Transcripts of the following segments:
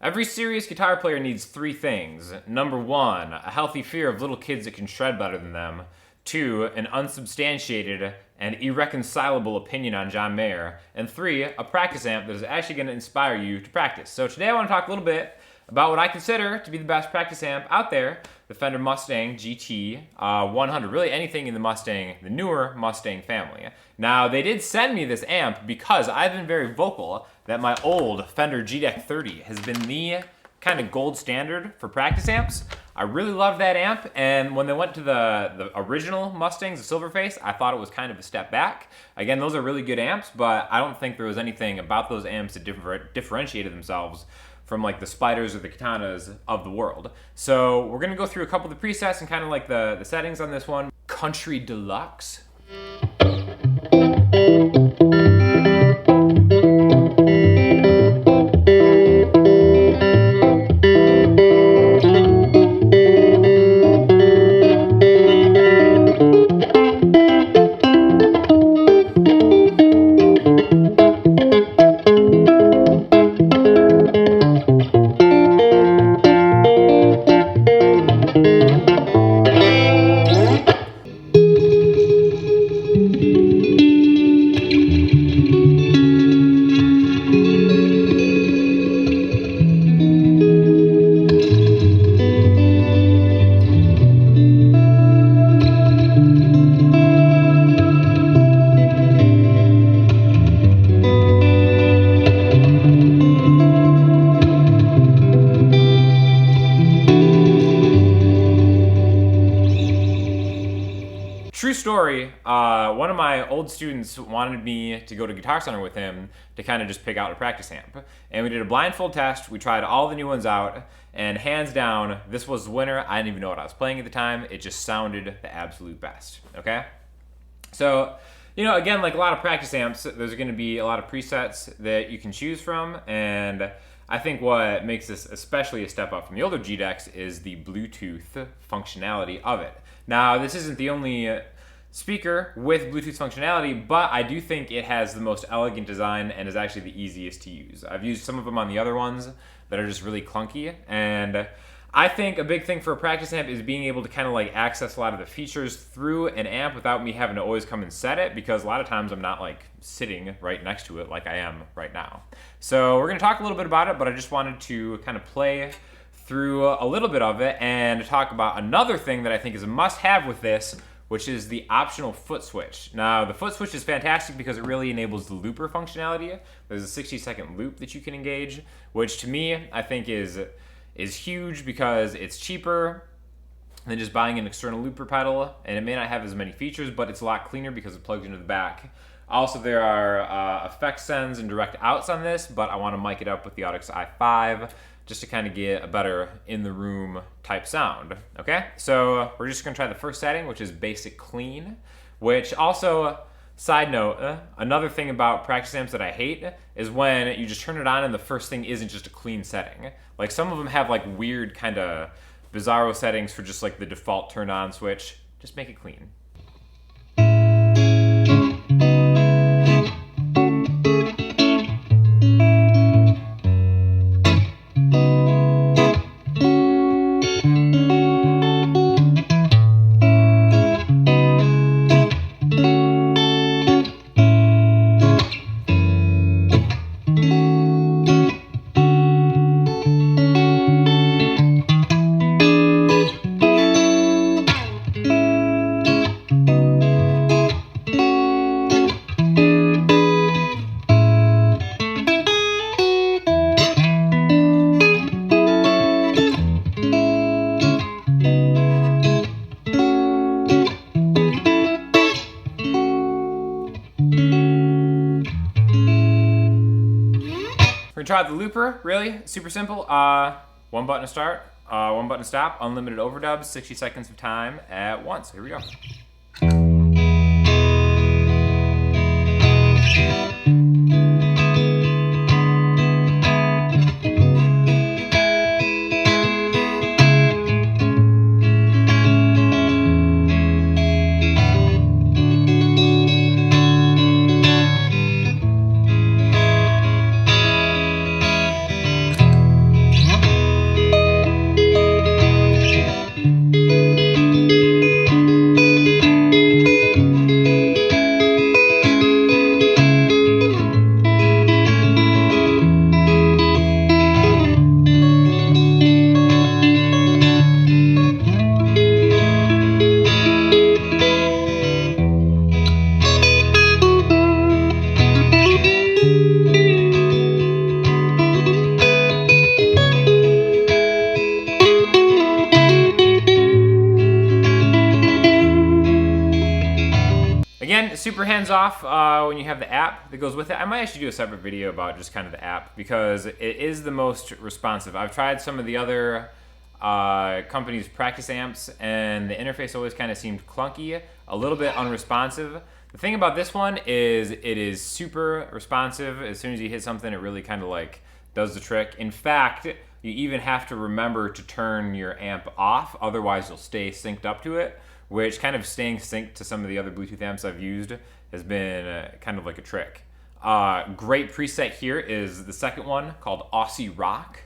Every serious guitar player needs three things. Number one, a healthy fear of little kids that can shred better than them. Two, an unsubstantiated and irreconcilable opinion on John Mayer. And three, a practice amp that is actually going to inspire you to practice. So today I want to talk a little bit about what I consider to be the best practice amp out there, the Fender Mustang GT100. Really anything in the newer Mustang family. Now, they did send me this amp because I've been very vocal that my old Fender G-dec 30 has been the kind of gold standard for practice amps. I really love that amp, and when they went to the original Mustangs, the Silverface, I thought it was kind of a step back. Again, those are really good amps, but I don't think there was anything about those amps that differentiated themselves from like the Spiders or the Katanas of the world. So we're gonna go through a couple of the presets and kind of like the settings on this one. Country Deluxe. True story, one of my old students wanted me to go to Guitar Center with him to kind of just pick out a practice amp. And we did a blindfold test, we tried all the new ones out, and hands down, this was the winner. I didn't even know what I was playing at the time. It just sounded the absolute best, okay? So, you know, again, like a lot of practice amps, there's gonna be a lot of presets that you can choose from, and I think what makes this especially a step up from the older G-Decs is the Bluetooth functionality of it. Now, this isn't the only speaker with Bluetooth functionality, but I do think it has the most elegant design and is actually the easiest to use. I've used some of them on the other ones that are just really clunky, and I think a big thing for a practice amp is being able to kind of like access a lot of the features through an amp without me having to always come and set it, because a lot of times I'm not like sitting right next to it like I am right now. So we're gonna talk a little bit about it, but I just wanted to kind of play through a little bit of it and talk about another thing that I think is a must-have with this, which is the optional foot switch. Now, the foot switch is fantastic because it really enables the looper functionality. There's a 60-second loop that you can engage, which to me, I think is huge because it's cheaper than just buying an external looper pedal, and it may not have as many features, but it's a lot cleaner because it plugs into the back. Also, there are effect sends and direct outs on this, but I want to mic it up with the Audix i5 just to kind of get a better in-the-room type sound, okay? So we're just gonna try the first setting, which is basic clean, which also, side note, another thing about practice amps that I hate is when you just turn it on and the first thing isn't just a clean setting. Like some of them have like weird kind of bizarro settings for just like the default turn on switch. Just make it clean. We're gonna try out the looper, really, super simple. One button to start, one button to stop, unlimited overdubs, 60 seconds of time at once. Here we go. hands off when you have the app that goes with it. I might actually do a separate video about just kind of the app because it is the most responsive. I've tried some of the other companies' practice amps, and the interface always kind of seemed clunky, a little bit unresponsive. The thing about this one is it is super responsive. As soon as you hit something, it really kind of like does the trick. In fact, you even have to remember to turn your amp off, otherwise you'll stay synced up to it, which kind of staying synced to some of the other Bluetooth amps I've used has been kind of like a trick. Great preset here is the second one called Aussie Rock.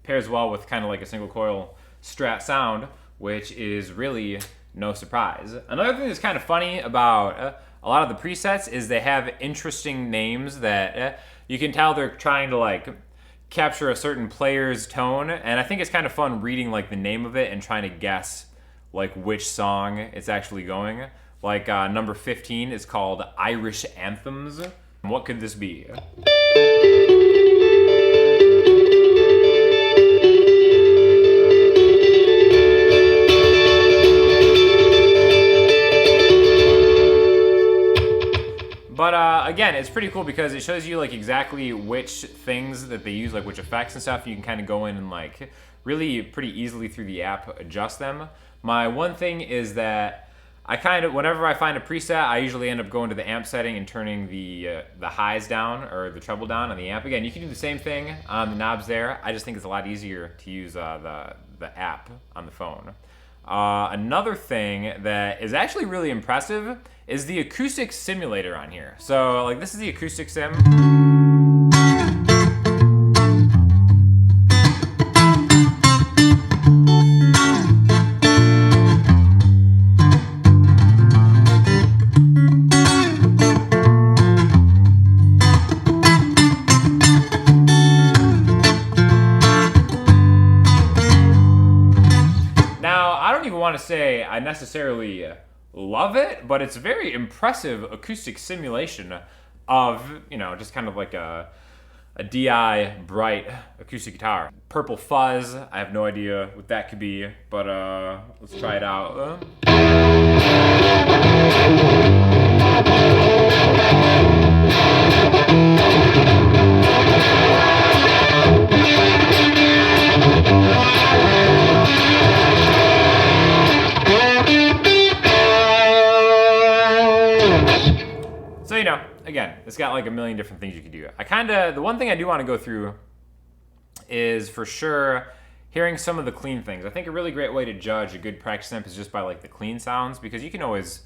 Pairs well with kind of like a single coil Strat sound, which is really no surprise. Another thing that's kind of funny about a lot of the presets is they have interesting names that you can tell they're trying to like capture a certain player's tone, and I think it's kind of fun reading like the name of it and trying to guess like which song it's actually going. Like number 15 is called Irish Anthems. What could this be? But again, it's pretty cool because it shows you like exactly which things that they use, like which effects and stuff. You can kind of go in and like really pretty easily through the app adjust them. My one thing is that I kind of, whenever I find a preset, I usually end up going to the amp setting and turning the highs down or the treble down on the amp. Again, you can do the same thing on the knobs there. I just think it's a lot easier to use the app on the phone. Another thing that is actually really impressive is the Acoustic Simulator on here. So like this is the Acoustic Sim. Want to say I necessarily love it, but it's a very impressive acoustic simulation of, you know, just kind of like a DI bright acoustic guitar. Purple fuzz, I have no idea what that could be, but let's try it out. So, you know, again, it's got like a million different things you can do. The one thing I do want to go through is for sure hearing some of the clean things. I think a really great way to judge a good practice amp is just by like the clean sounds, because you can always,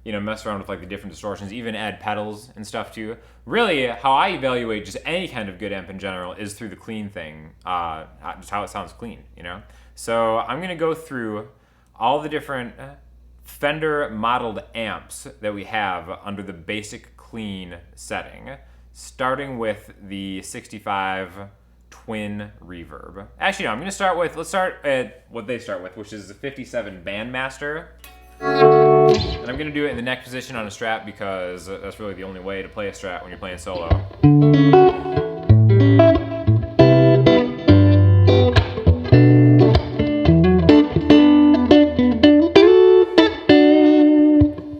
you know, mess around with like the different distortions, even add pedals and stuff too. Really, how I evaluate just any kind of good amp in general is through the clean thing, just how it sounds clean, you know? So I'm going to go through all the different Fender modeled amps that we have under the basic clean setting, starting with the 65 twin reverb. Actually, no, let's start at what they start with, which is the 57 Bandmaster. And I'm gonna do it in the neck position on a Strat because that's really the only way to play a Strat when you're playing solo.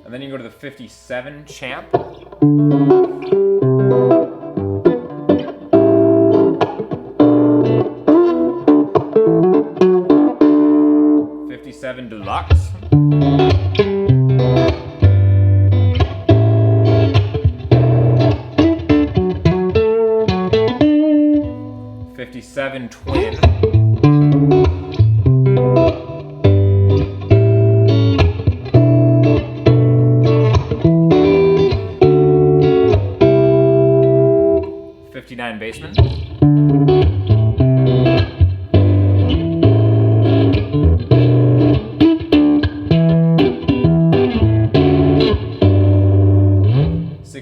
And then you go to the 57 Champ. 57 Deluxe. 57 Twin. 59 Basement.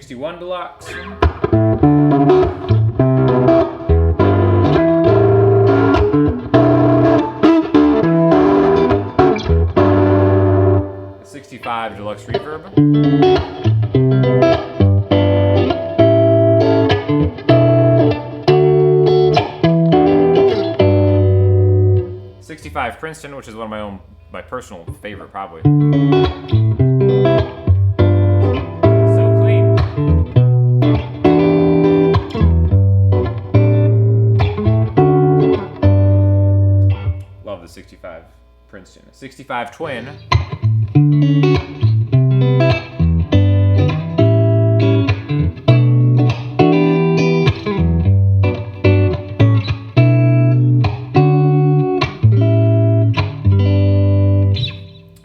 61 Deluxe. The 65 Deluxe Reverb. '65 Princeton, which is one of my personal favorite, probably. So clean. Love the 65 Princeton. 65 Twin.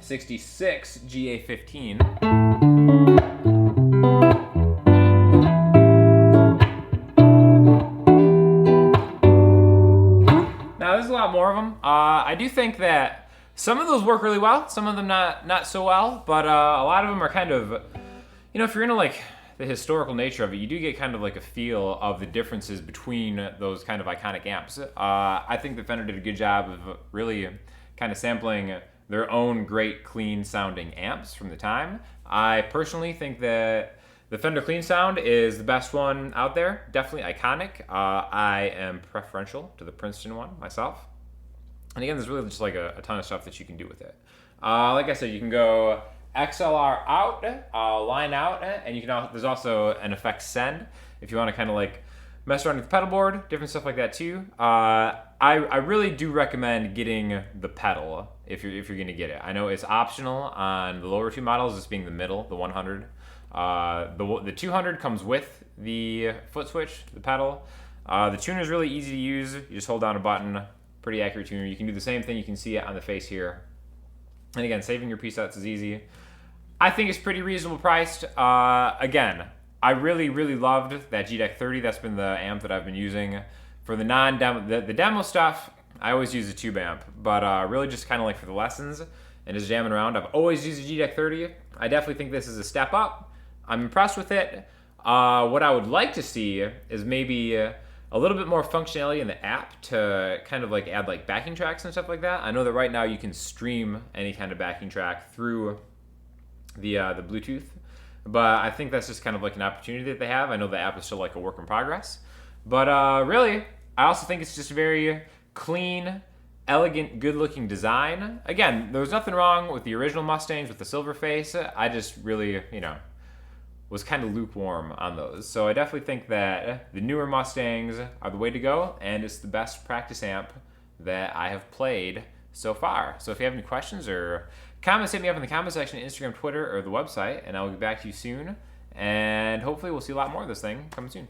'66 GA15. Now there's a lot more of them. I do think that some of those work really well, some of them not so well, but a lot of them are kind of, you know, if you're into like the historical nature of it, you do get kind of like a feel of the differences between those kind of iconic amps. I think that Fender did a good job of really kind of sampling their own great clean sounding amps from the time. I personally think that the Fender Clean Sound is the best one out there, definitely iconic. I am preferential to the Princeton one myself. And again, there's really just like a ton of stuff that you can do with it. Like I said, you can go XLR out, line out, and you can. There's also an effect send if you want to kind of like mess around with the pedal board, different stuff like that too. I really do recommend getting the pedal if you're going to get it. I know it's optional on the lower two models, this being the middle, the 100. The 200 comes with the foot switch, the pedal. The tuner is really easy to use. You just hold down a button, pretty accurate tuner. You can do the same thing. You can see it on the face here. And again, saving your presets is easy. I think it's pretty reasonable priced. Again, I really loved that G-dec 30. That's been the amp that I've been using for the non-demo, the demo stuff. I always use a tube amp, but really just kind of like for the lessons and just jamming around. I've always used a G-dec 30. I definitely think this is a step up. I'm impressed with it. What I would like to see is maybe a little bit more functionality in the app to kind of like add like backing tracks and stuff like that. I know that right now you can stream any kind of backing track through the Bluetooth, but I think that's just kind of like an opportunity that they have. I know the app is still like a work in progress, but really, I also think it's just a very clean, elegant, good-looking design. Again, there was nothing wrong with the original Mustangs with the silver face. I just really, was kind of lukewarm on those. So I definitely think that the newer Mustangs are the way to go, and it's the best practice amp that I have played so far. So if you have any questions or comments, hit me up in the comment section, Instagram, Twitter, or the website, and I'll get back to you soon. And hopefully we'll see a lot more of this thing coming soon.